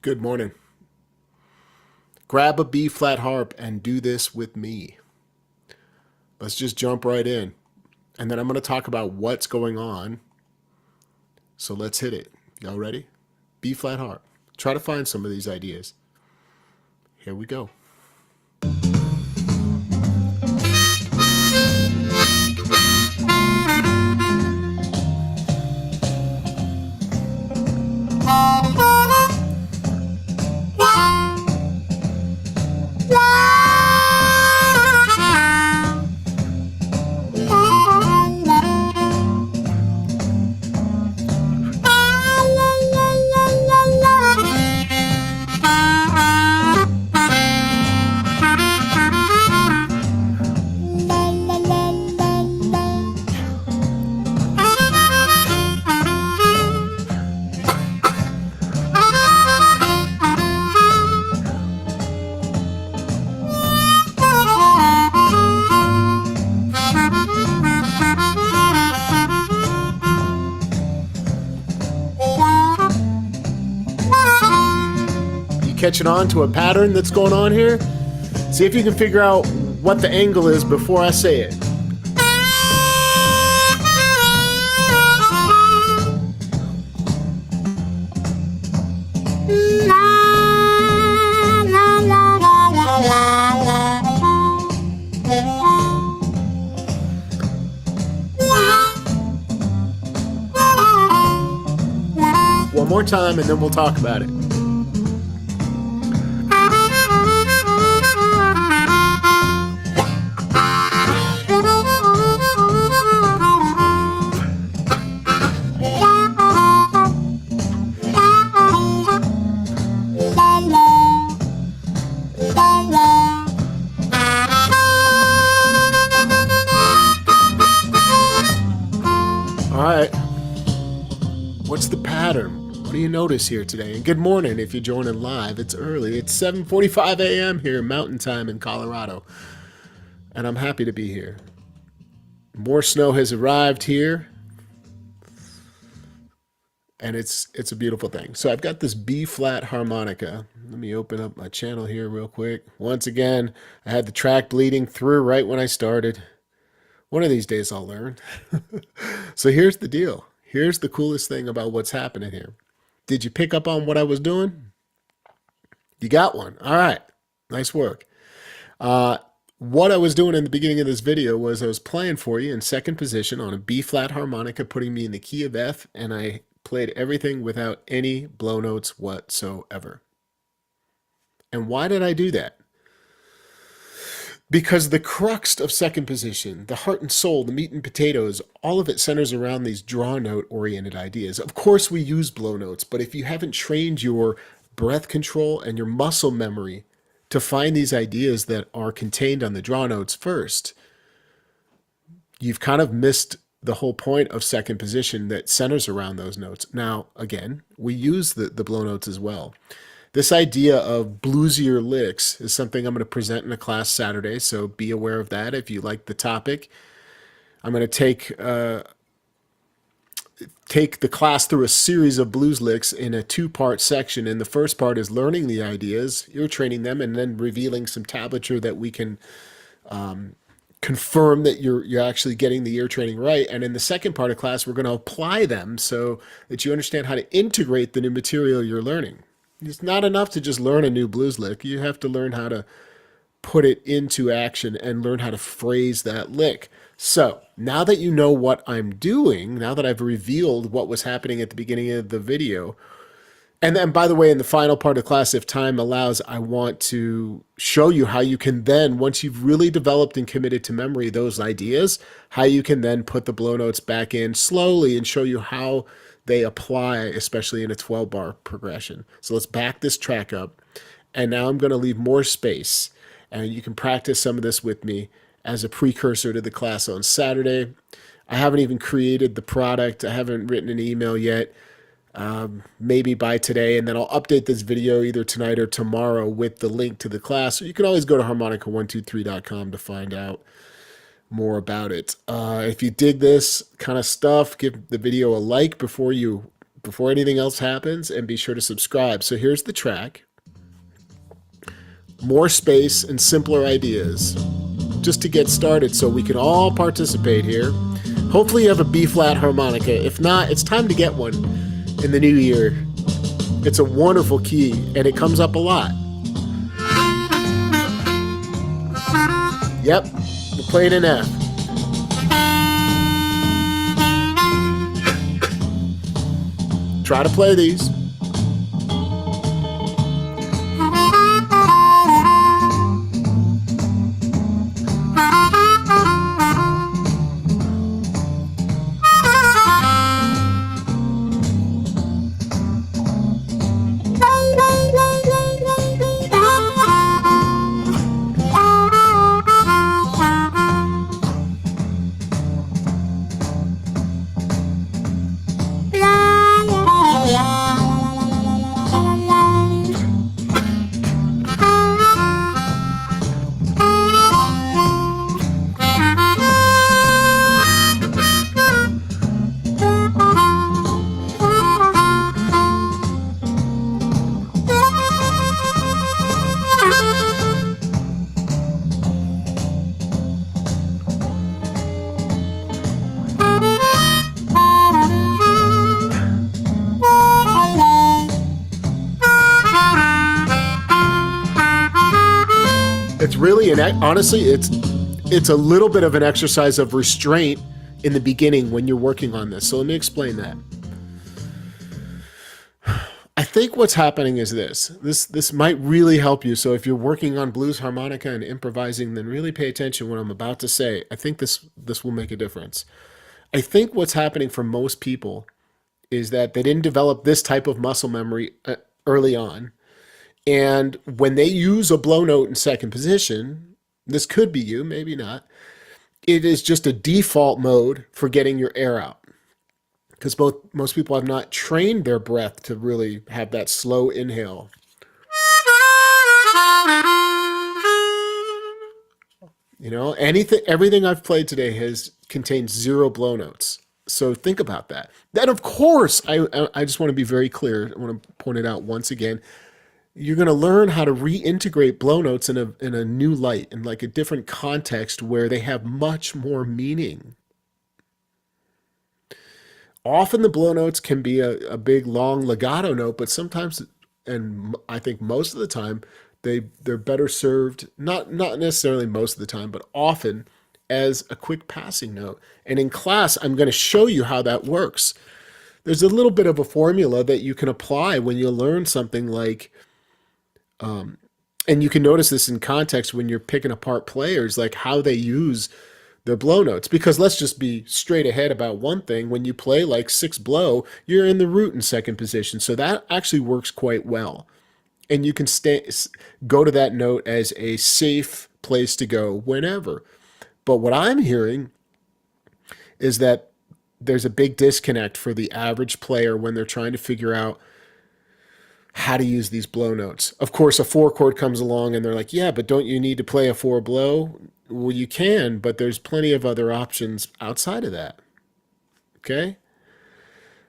Good morning. Grab a B flat harp and do this with me. Let's just jump right in. And then I'm going to talk about what's going on. So let's hit it. Y'all ready? B flat harp. Try to find some of these ideas. Here we go. Catching on to a pattern that's going on here? See if you can figure out what the angle is before I say it. One more time and then we'll talk about it. Alright, what's the pattern? What do you notice here today? And good morning if you're joining live. It's early. It's 7:45 a.m. here Mountain Time in Colorado. And I'm happy to be here. More snow has arrived here. And it's a beautiful thing. So I've got this B-flat harmonica. Let me open up my channel here real quick. Once again, I had the track bleeding through right when I started. One of these days I'll learn. So here's the deal. Here's the coolest thing about what's happening here. Did you pick up on what I was doing? You got one. All right. Nice work. What I was doing in the beginning of this video was I was playing for you in second position on a B-flat harmonica, putting me in the key of F, and I played everything without any blow notes whatsoever. And why did I do that? Because the crux of second position, the heart and soul, the meat and potatoes, all of it centers around these draw note oriented ideas. Of course we use blow notes, but if you haven't trained your breath control and your muscle memory to find these ideas that are contained on the draw notes first, you've kind of missed the whole point of second position that centers around those notes. Now, again, we use the blow notes as well. This idea of bluesier licks is something I'm going to present in a class Saturday, so be aware of that if you like the topic. I'm going to take the class through a series of blues licks in a two-part section, and the first part is learning the ideas, ear training them, and then revealing some tablature that we can confirm that you're actually getting the ear training right. And in the second part of class, we're going to apply them so that you understand how to integrate the new material you're learning. It's not enough to just learn a new blues lick. You have to learn how to put it into action and learn how to phrase that lick. So now that you know what I'm doing, now that I've revealed what was happening at the beginning of the video, and then, by the way, in the final part of class, if time allows, I want to show you how you can then, once you've really developed and committed to memory those ideas, how you can then put the blow notes back in slowly and show you how they apply, especially in a 12-bar progression. So let's back this track up. And now I'm going to leave more space. And you can practice some of this with me as a precursor to the class on Saturday. I haven't even created the product. I haven't written an email yet. Maybe by today, and then I'll update this video either tonight or tomorrow with the link to the class. So you can always go to harmonica123.com to find out more about it. If you dig this kind of stuff, give the video a like before you before anything else happens, and be sure to subscribe. So here's the track. More space and simpler ideas, just to get started so we can all participate here. Hopefully you have a B-flat harmonica. If not, it's time to get one in the new year. It's a wonderful key, and it comes up a lot. Yep, we're playing an F. Try to play these. It's really honestly, it's a little bit of an exercise of restraint in the beginning when you're working on this. So let me explain that. I think what's happening is this might really help you. So if you're working on blues harmonica and improvising, then really pay attention to what I'm about to say. I think this will make a difference. I think what's happening for most people is that they didn't develop this type of muscle memory early on. And when they use a blow note in second position, this could be you, maybe not, it is just a default mode for getting your air out. Because most people have not trained their breath to really have that slow inhale. You know, everything I've played today has contained 0 blow notes. So think about that. Then, of course, I just want to be very clear. I want to point it out once again. You're going to learn how to reintegrate blow notes in a new light, in like a different context where they have much more meaning. Often the blow notes can be a big, long legato note, but sometimes, and I think most of the time, they're better served, not necessarily most of the time, but often as a quick passing note. And in class, I'm going to show you how that works. There's a little bit of a formula that you can apply when you learn something like, and you can notice this in context when you're picking apart players, like how they use their blow notes. Because let's just be straight ahead about one thing. When you play like 6 blow, you're in the root in second position. So that actually works quite well. And you can go to that note as a safe place to go whenever. But what I'm hearing is that there's a big disconnect for the average player when they're trying to figure out how to use these blow notes. Of course, a 4 chord comes along and they're like, yeah, but don't you need to play a 4 blow? Well, you can, but there's plenty of other options outside of that. Okay?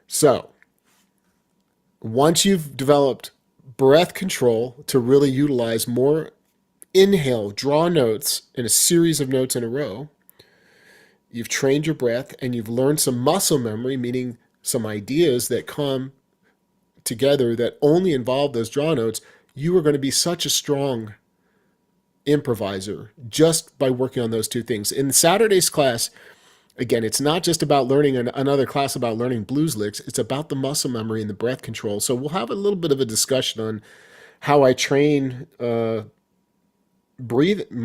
So, once you've developed breath control to really utilize more inhale, draw notes in a series of notes in a row, you've trained your breath and you've learned some muscle memory, meaning some ideas that come together that only involve those draw notes, you are going to be such a strong improviser just by working on those 2 things. In Saturday's class, again, it's not just about learning another class about learning blues licks. It's about the muscle memory and the breath control. So we'll have a little bit of a discussion on how I train my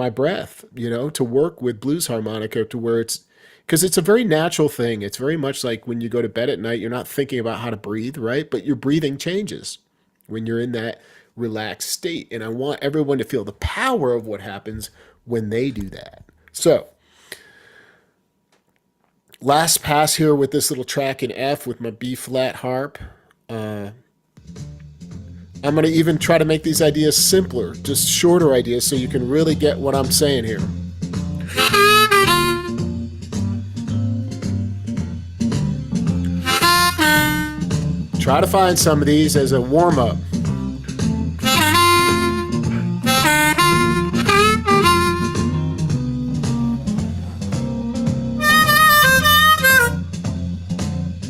breath, to work with blues harmonica to where because it's a very natural thing. It's very much like when you go to bed at night, you're not thinking about how to breathe, right? But your breathing changes when you're in that relaxed state. And I want everyone to feel the power of what happens when they do that. So, last pass here with this little track in F with my B-flat harp. I'm going to even try to make these ideas simpler, just shorter ideas so you can really get what I'm saying here. Try to find some of these as a warm-up.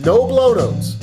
No blow notes.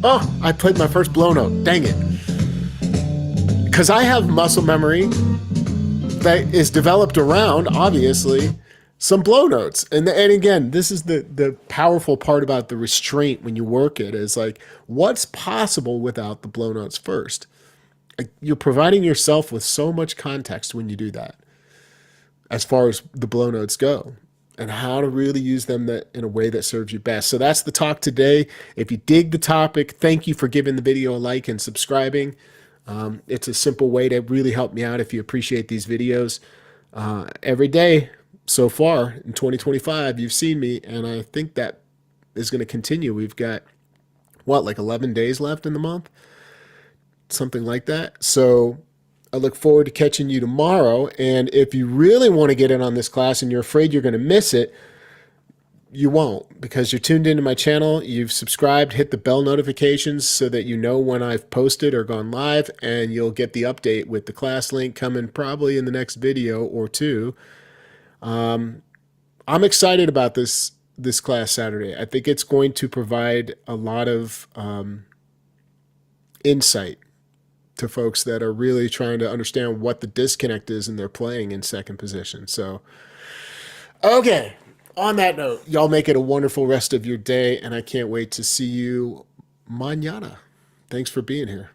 Oh, I played my first blow note. Dang it. Because I have muscle memory that is developed around, obviously, some blow notes. And again, this is the powerful part about the restraint when you work it is like, what's possible without the blow notes first? You're providing yourself with so much context when you do that, as far as the blow notes go, and how to really use them in a way that serves you best. So that's the talk today. If you dig the topic, thank you for giving the video a like and subscribing. It's a simple way to really help me out if you appreciate these videos. Every day so far in 2025, you've seen me, and I think that is going to continue. We've got, what, like 11 days left in the month? Something like that. So I look forward to catching you tomorrow. And if you really want to get in on this class and you're afraid you're going to miss it, you won't, because you're tuned into my channel, you've subscribed, hit the bell notifications so that you know when I've posted or gone live, and you'll get the update with the class link coming probably in the next video or two. I'm excited about this class Saturday. I think it's going to provide a lot of insight to folks that are really trying to understand what the disconnect is in their playing in second position. So, okay, on that note, y'all make it a wonderful rest of your day, and I can't wait to see you mañana. Thanks for being here.